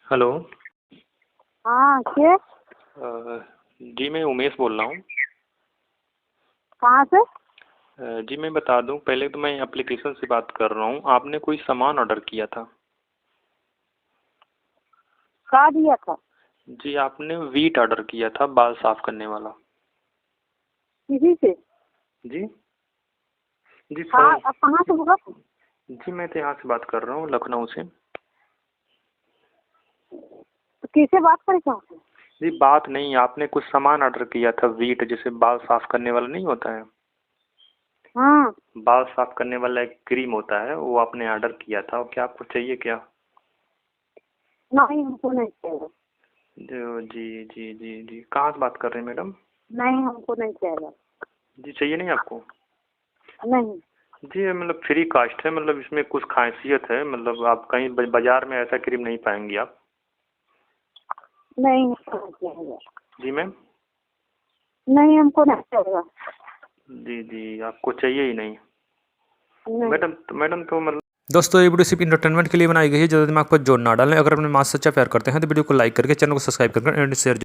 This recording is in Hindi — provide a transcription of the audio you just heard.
हेलो। हाँ के जी मैं उमेश बोल रहा हूँ। कहाँ से? जी मैं बता दूं, पहले तो मैं एप्लीकेशन से बात कर रहा हूँ। आपने कोई सामान ऑर्डर किया था? कहाँ दिया था? जी आपने वीट ऑर्डर किया था, बाल साफ करने वाला। किसी से? जी जी हाँ, फोन। अब कहाँ से बोला? जी मैं तो यहाँ से बात कर रहा हूँ, लखनऊ से। तो किससे बात करें कहाँ से? जी बात नहीं, आपने कुछ सामान ऑर्डर किया था वीट, जैसे बाल साफ करने वाला नहीं होता है, हाँ। बाल साफ करने वाला एक क्रीम होता है, वो आपने ऑर्डर किया था। और क्या आपको चाहिए क्या? नहीं, हमको नहीं चाहिए। जी जी जी जी कहाँ से बात कर रहे हैं मैडम? नहीं, हमको नहीं चाहिए। जी चाहिए नहीं आपको? नहीं। जी ये मतलब फ्री कास्ट है, मतलब इसमें कुछ खासियत है, मतलब आप कहीं बाजार में ऐसा क्रीम नहीं पाएंगी आप। नहीं, हमको नहीं चाहिए। जी मैम। नहीं, हमको नहीं चाहिए। जी जी आपको चाहिए ही नहीं? नहीं। मैडम तो मतलब दोस्तों ये वीडियो सिर्फ इंटरटेनमेंट के लिए बनाई गई है, ज़्यादा दिमाग पर जोर ना डालें। अगर अपने माँ से सच्चा प्यार करते हैं तो वीडियो को लाइक करके चैनल को सब्सक्राइब करके एंड शेयर